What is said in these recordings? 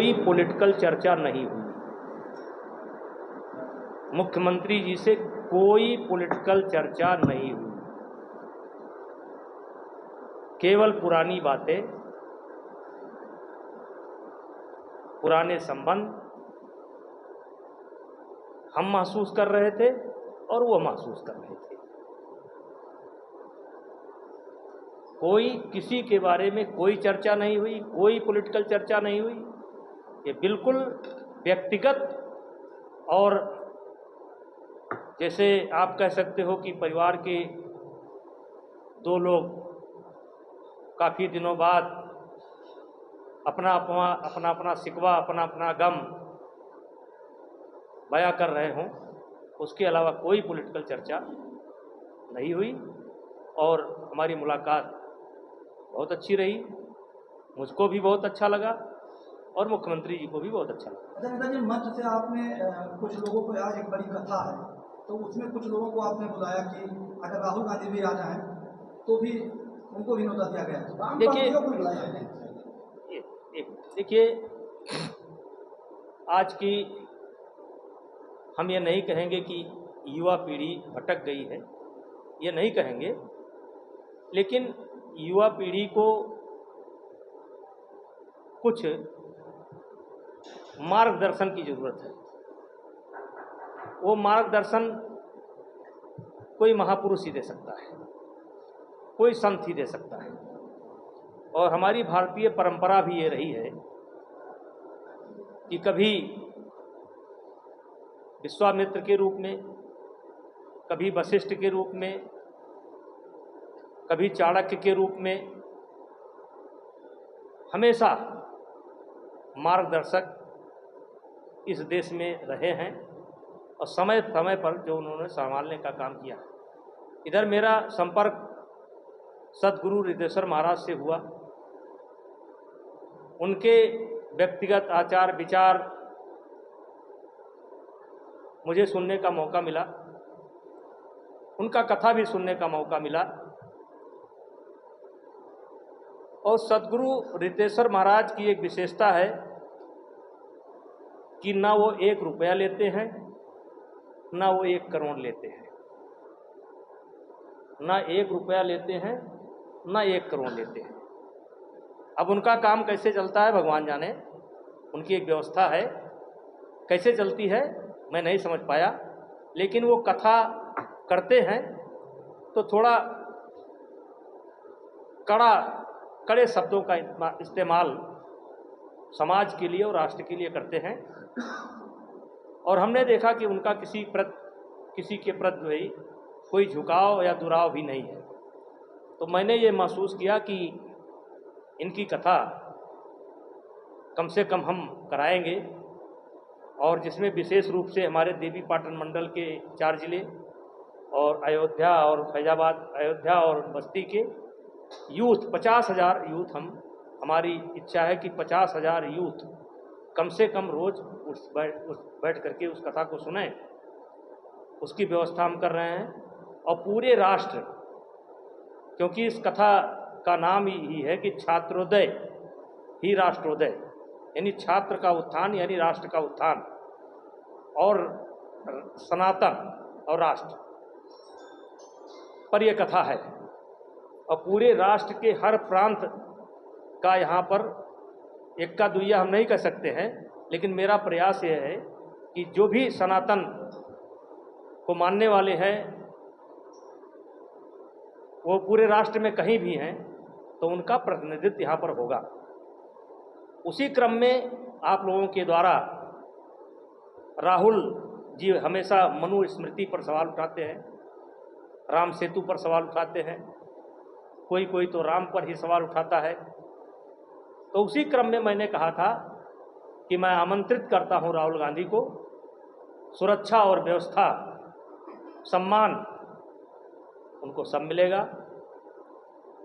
कोई पॉलिटिकल चर्चा नहीं हुई। मुख्यमंत्री जी से कोई पॉलिटिकल चर्चा नहीं हुई, केवल पुरानी बातें, पुराने संबंध हम महसूस कर रहे थे और वो महसूस कर रहे थे। कोई किसी के बारे में कोई चर्चा नहीं हुई, कोई पॉलिटिकल चर्चा नहीं हुई। ये बिल्कुल व्यक्तिगत और जैसे आप कह सकते हो कि परिवार के दो लोग काफ़ी दिनों बाद अपना अपना सिकवा, अपना अपना गम बयां कर रहे हों, उसके अलावा कोई पॉलिटिकल चर्चा नहीं हुई। और हमारी मुलाकात बहुत अच्छी रही, मुझको भी बहुत अच्छा लगा और मुख्यमंत्री जी को भी बहुत अच्छा लगा। अच्छा नेताजी, मंच से आपने कुछ लोगों को, आज एक बड़ी कथा है तो उसमें कुछ लोगों को आपने बुलाया कि अगर राहुल गांधी भी आ जाएं तो भी उनको भी न्योता दिया गया। देखिए, आज की हम ये नहीं कहेंगे कि युवा पीढ़ी भटक गई है, ये नहीं कहेंगे, लेकिन युवा पीढ़ी को कुछ मार्गदर्शन की ज़रूरत है। वो मार्गदर्शन कोई महापुरुष ही दे सकता है, कोई संत ही दे सकता है। और हमारी भारतीय परंपरा भी ये रही है कि कभी विश्वामित्र के रूप में, कभी वशिष्ठ के रूप में, कभी चाणक्य के रूप में, हमेशा मार्गदर्शक इस देश में रहे हैं और समय समय पर जो उन्होंने संभालने का काम किया। इधर मेरा संपर्क सद्गुरु रिद्धेश्वर महाराज से हुआ, उनके व्यक्तिगत आचार विचार मुझे सुनने का मौका मिला, उनका कथा भी सुनने का मौका मिला। और सद्गुरु रिद्धेश्वर महाराज की एक विशेषता है कि ना वो 1 रुपया लेते हैं, ना वो 1 करोड़ लेते हैं, ना 1 रुपया लेते हैं, ना 1 करोड़ लेते हैं। अब उनका काम कैसे चलता है भगवान जाने, उनकी एक व्यवस्था है, कैसे चलती है मैं नहीं समझ पाया, लेकिन वो कथा करते हैं तो थोड़ा कड़े शब्दों का इस्तेमाल समाज के लिए और राष्ट्र के लिए करते हैं। और हमने देखा कि उनका किसी के प्रति कोई झुकाव या दुराव भी नहीं है। तो मैंने ये महसूस किया कि इनकी कथा कम से कम हम कराएंगे, और जिसमें विशेष रूप से हमारे देवी पाटन मंडल के 4 जिले और अयोध्या और फैजाबाद, अयोध्या और बस्ती के यूथ 50,000 यूथ, हमारी इच्छा है कि 50,000 यूथ कम से कम रोज़ बैठ करके उस कथा को सुने, उसकी व्यवस्था हम कर रहे हैं। और पूरे राष्ट्र, क्योंकि इस कथा का नाम ही है कि छात्रोदय ही राष्ट्रोदय, यानी छात्र का उत्थान यानी राष्ट्र का उत्थान, और सनातन और राष्ट्र पर यह कथा है। और पूरे राष्ट्र के हर प्रांत का यहाँ पर एक्का दुइया हम नहीं कह सकते हैं, लेकिन मेरा प्रयास यह है कि जो भी सनातन को मानने वाले हैं वो पूरे राष्ट्र में कहीं भी हैं तो उनका प्रतिनिधित्व यहाँ पर होगा। उसी क्रम में आप लोगों के द्वारा राहुल जी हमेशा मनु स्मृति पर सवाल उठाते हैं, राम सेतु पर सवाल उठाते हैं, कोई तो राम पर ही सवाल उठाता है। तो उसी क्रम में मैंने कहा था कि मैं आमंत्रित करता हूं राहुल गांधी को, सुरक्षा और व्यवस्था, सम्मान उनको सब मिलेगा।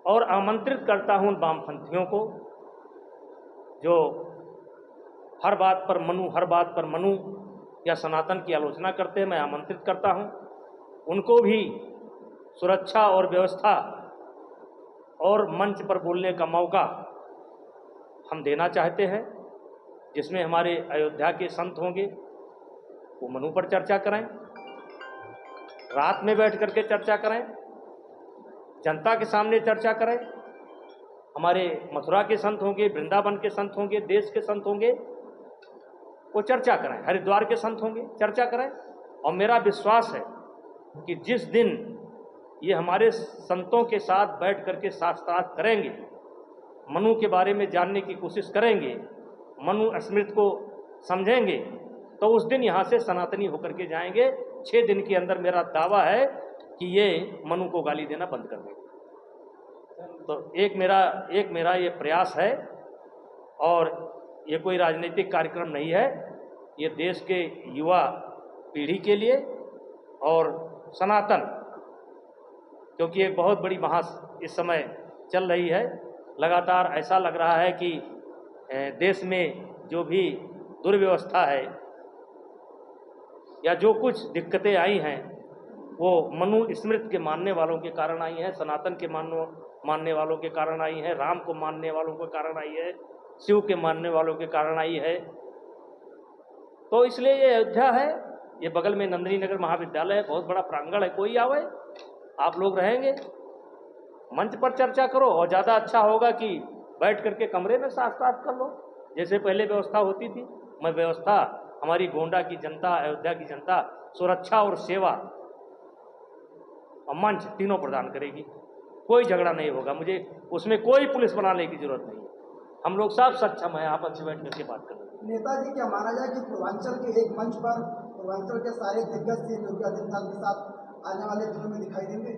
और आमंत्रित करता हूं वामपंथियों को जो हर बात पर मनु या सनातन की आलोचना करते हैं, मैं आमंत्रित करता हूं उनको भी सुरक्षा और व्यवस्था और मंच पर बोलने का मौका हम देना चाहते हैं, जिसमें हमारे अयोध्या के संत होंगे, वो मनु पर चर्चा करें, रात में बैठ करके चर्चा करें, जनता के सामने चर्चा करें। हमारे मथुरा के संत होंगे, वृंदावन के संत होंगे, देश के संत होंगे, वो चर्चा करें, हरिद्वार के संत होंगे, चर्चा करें। और मेरा विश्वास है कि जिस दिन ये हमारे संतों के साथ बैठ करके शास्त्रार्थ करेंगे, मनु के बारे में जानने की कोशिश करेंगे, मनु स्मृति को समझेंगे, तो उस दिन यहाँ से सनातनी होकर के जाएंगे। 6 दिन के अंदर मेरा दावा है कि ये मनु को गाली देना बंद कर देंगे। तो एक मेरा ये प्रयास है, और ये कोई राजनीतिक कार्यक्रम नहीं है, ये देश के युवा पीढ़ी के लिए और सनातन, क्योंकि एक बहुत बड़ी इस समय चल रही है। लगातार ऐसा लग रहा है कि देश में जो भी दुर्व्यवस्था है या जो कुछ दिक्कतें आई हैं, वो मनु स्मृति के मानने वालों के कारण आई हैं, सनातन के मानने वालों के कारण आई है, राम को मानने वालों के कारण आई है, शिव के मानने वालों के कारण आई है। तो इसलिए ये अयोध्या है, ये बगल में नंदिनी नगर महाविद्यालय है, बहुत बड़ा प्रांगण है, कोई आवे, आप लोग रहेंगे, मंच पर चर्चा करो। और ज़्यादा अच्छा होगा कि बैठ करके कमरे में शास्त्रार्थ कर लो, जैसे पहले व्यवस्था होती थी। मैं व्यवस्था हमारी गोंडा की जनता, अयोध्या की जनता सुरक्षा और सेवा और मंच तीनों प्रदान करेगी। कोई झगड़ा नहीं होगा, मुझे उसमें कोई पुलिस बनाने की जरूरत नहीं है। हम लोग सब सक्षम हैं आपस में बैठ करके बात करने। नेताजी, क्या माना जाए कि पूर्वांचल के एक मंच पर पूर्वांचल के सारे दिग्गज योगी आदित्यनाथ के साथ आने वाले दिनों में दिखाई देंगे?